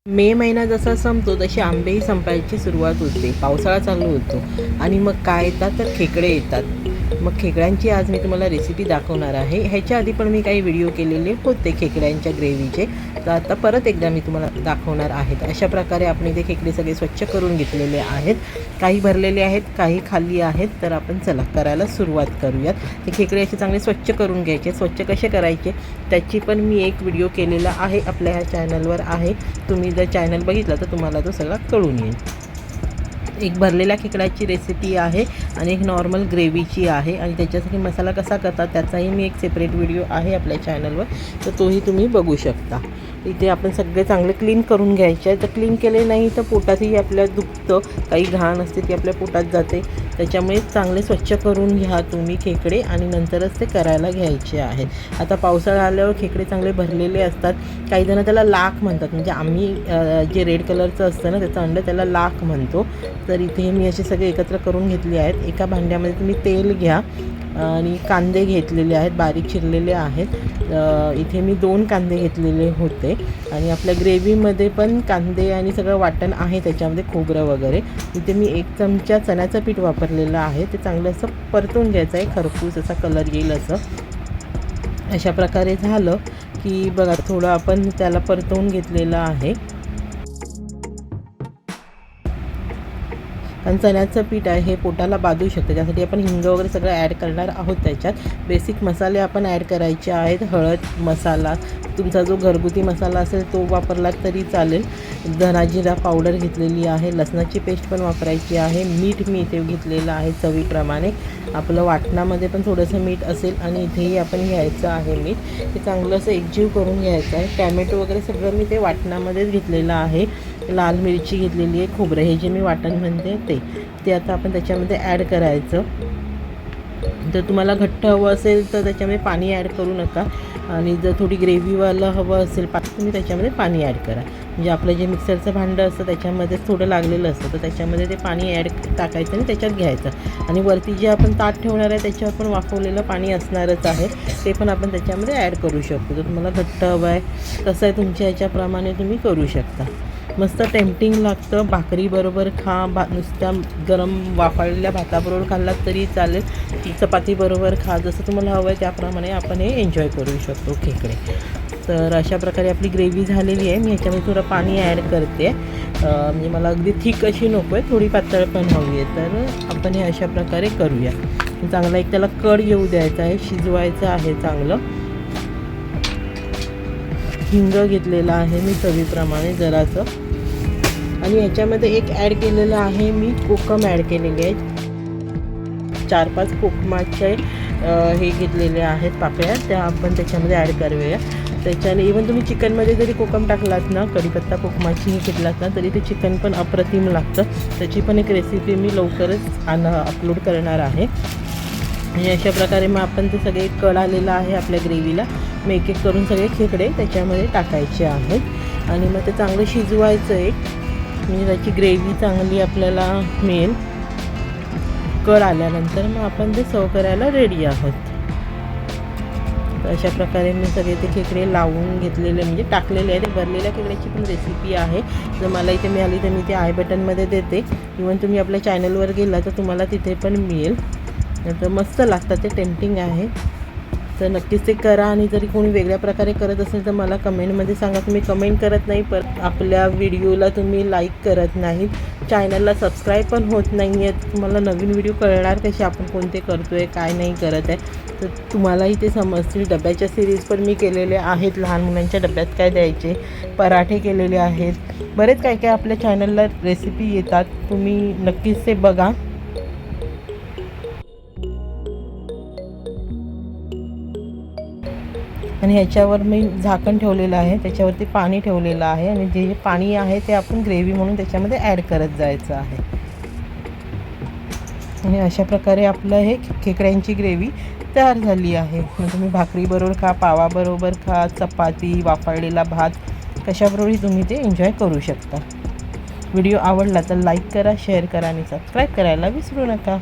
मे महिना जसा संपतो तशी आंबेही संपायची सुरुवात होते, पावसाळा चालू होतो आणि मग काय येतात तर खेकडे येतात. मग खेकड्यांची आज मी तुम्हाला रेसिपी दाखवणार आहे. ह्याच्या आधी पण मी काही व्हिडिओ केलेले होते खेकड्यांच्या ग्रेव्हीचे, तर आता परत एकदा मी तुम्हाला दाखवणार आहे. अशा प्रकारे आपण इथे खेकडे सगळे स्वच्छ करून घेतलेले आहेत. काही भरलेले आहेत, काही खाली आहेत. तर आपण चला करायला सुरुवात करूयात. ते खेकडे असे चांगले स्वच्छ करून घ्यायचे. स्वच्छ कसे करायचे त्याची पण मी एक व्हिडिओ केलेला आहे, आपल्या ह्या चॅनलवर आहे. तुम्ही जर चॅनल बघितला तर तुम्हाला तो सगळा कळून येईल. एक भरलेल्या खेकड्याची रेसिपी आहे आणि एक नॉर्मल ग्रेव्हीची आहे आणि त्याच्यासाठी मसाला कसा करतात त्याचाही मी एक सेपरेट व्हिडिओ आहे आपल्या चॅनलवर, तर तोही तुम्ही बघू शकता. इथे आपण सगळे चांगले क्लीन करून घ्यायचे आहे. तर क्लीन केले नाही तर पोटातही आपल्या दुखतं, काही घाण असते ती आपल्या पोटात जाते. त्याच्यामुळे चांगले स्वच्छ करून घ्या तुम्ही खेकडे आणि नंतरच ते करायला घ्यायचे आहेत. आता पावसाळा आल्यावर खेकडे चांगले भरलेले असतात. काही जण त्याला लाख म्हणतात, म्हणजे आम्ही जे रेड कलरचं असतं ना त्याचं अंड त्याला लाख म्हणतो. तर इथे मी असे सगळे एकत्र करून घेतले आहेत. एका भांड्यामध्ये तुम्ही तेल घ्या आणि कांदे घेतलेले आहेत, बारीक चिरलेले आहेत. इथे मी 2 कांदे घेतलेले होते आणि आपल्या ग्रेव्हीमध्ये पण कांदे आणि सगळं वाटण आहे, त्याच्यामध्ये खोबरं वगैरे. इथे मी 1 चमचा चण्याचं पीठ वापरलेलं आहे. ते चांगलं असं परतून घ्यायचं आहे, खरपूस असा कलर येईल असं. अशा प्रकारे झालं की बघा थोडं आपण त्याला परतवून घेतलेलं आहे. आणि चण्याचं पीठ आहे हे पोटाला बाधू शकतं, त्यासाठी आपण हिंग वगैरे सगळं ॲड करणार आहोत. त्याच्यात बेसिक मसाले आपण ॲड करायचे आहेत. हळद मसाला, तुमचा जो घरगुती मसाला असेल तो वापरला तरी चालेल. धना जिरा पावडर घेतलेली आहे. लसणाची पेस्ट पण वापरायची आहे. मीठ मी इथे घेतलेलं आहे चवीप्रमाणे. आपलं वाटणामध्ये पण थोडंसं मीठ असेल आणि इथेही आपण घ्यायचं आहे मीठ. ते चांगलं असं एकजीव करून घ्यायचं आहे. टॅमॅटो वगैरे सगळं मी ते वाटणामध्येच घेतलेलं आहे. लाल मिरची घेतलेली आहे, खोबरं हे जे मी वाटण म्हणते ते आता आपण त्याच्यामध्ये ॲड करायचं. जर तुम्हाला घट्ट हवं असेल तर त्याच्यामध्ये पाणी ॲड करू नका आणि जर थोडी ग्रेव्हीवालं हवं असेल तुम्ही त्याच्यामध्ये पाणी ॲड करा. म्हणजे आपलं जे मिक्सरचं भांडं असतं त्याच्यामध्येच थोडं लागलेलं असतं, तर त्याच्यामध्ये ते पाणी ॲड टाकायचं आणि त्याच्यात घ्यायचं. आणि वरती जे आपण ताट ठेवणार आहे त्याच्यावर पण वाफवलेलं पाणी असणारच आहे, ते पण आपण त्याच्यामध्ये ॲड करू शकतो. तर तुम्हाला घट्ट हवं आहे कसं आहे तुमच्या ह्याच्याप्रमाणे तुम्ही करू शकता. मस्त टेम्पटिंग लागतं. भाकरीबरोबर खा, नुसत्या गरम वाफाळलेल्या भाताबरोबर खाल्लात तरी चालेल, चपातीबरोबर खा, जसं तुम्हाला हवं आहे त्याप्रमाणे आपण हे एन्जॉय करू शकतो खेकडे. तर अशा प्रकारे आपली ग्रेव्ही झालेली आहे. मी ह्याच्यामध्ये थोडं पाणी ॲड करते, म्हणजे मला अगदी थिक अशी नको आहे, थोडी पातळ पण हवी आहे. तर आपण हे अशा प्रकारे करूया. चांगला एक त्याला कड येऊ द्यायचा आहे, शिजवायचं आहे चांगलं. हिंग घेतलेला आहे मी चवीप्रमाणे जरासं आणि ह्याच्यामध्ये एक ॲड केलेलं आहे मी कोकम ॲड केलेले आहेत. 4-5 कोकमाचे हे घेतलेले आहेत पाकळ्या, त्या आपण त्याच्यामध्ये ॲड करूया. त्याच्याने इव्हन तुम्ही चिकनमध्ये जरी कोकम टाकलात ना, कढीपत्ता कोकमाची हे घेतलात ना तरी ते चिकन पण अप्रतिम लागतं. त्याची पण एक रेसिपी मी लवकरच अपलोड करणार आहे. आणि अशा प्रकारे मग आपण ते सगळे कड आलेलं आहे आपल्या ग्रेव्हीला. मग एक एक करून सगळे खेकडे त्याच्यामध्ये टाकायचे आहेत आणि मग ते चांगलं शिजवायचं आहे, म्हणजे त्याची ग्रेव्ही चांगली आपल्याला मिळेल. कड आल्यानंतर मग आपण ते सर्व करायला रेडी आहोत. तर अशा प्रकारे मी सगळे ते खेकडे लावून घेतलेले म्हणजे टाकलेले आहे. ते भरलेल्या खेकड्याची पण रेसिपी आहे, जर मला इथे मिळाली तर मी ते आय बटनमध्ये देते. इव्हन तुम्ही आपल्या चॅनलवर गेला तर तुम्हाला तिथे पण मिळेल. तर मस्त लागतात, ते टेम्पटिंग आहे. तर नक्कीच ते करा. आणि जरी कोणी वेगळ्या प्रकारे करत असेल तर मला कमेंटमध्ये सांगा. तुम्ही कमेंट करत नाही, पण आपल्या व्हिडिओला तुम्ही लाईक करत नाहीत, चॅनलला सबस्क्राईब पण होत नाही आहेत. तुम्हाला नवीन व्हिडिओ कळणार कसे आपण कोणते करतो आहे काय नाही करत आहे, तर तुम्हालाही ते समजतील. डब्याच्या सिरीज पण मी केलेले आहेत, लहान मुलांच्या डब्यात काय द्यायचे, पराठे केलेले आहेत, बरेच काय काय आपल्या चॅनलला रेसिपी येतात. तुम्ही नक्कीच ते बघा. आणि ह्याच्यावर मी झाकण ठेवलेलं आहे, त्याच्यावरती पाणी ठेवलेलं आहे आणि जे पाणी आहे ते आपण ग्रेव्ही म्हणून त्याच्यामध्ये ॲड करत जायचं आहे. आणि अशा प्रकारे आपलं हे खेकड्यांची ग्रेव्ही तयार झाली आहे. मग तुम्ही भाकरीबरोबर खा, पावाबरोबर खा, चपाती, वाफाळलेला भात, कशाबरोबरही तुम्ही ते एन्जॉय करू शकता. व्हिडिओ आवडला तर लाईक करा, शेअर करा आणि सबस्क्राईब करायला विसरू नका.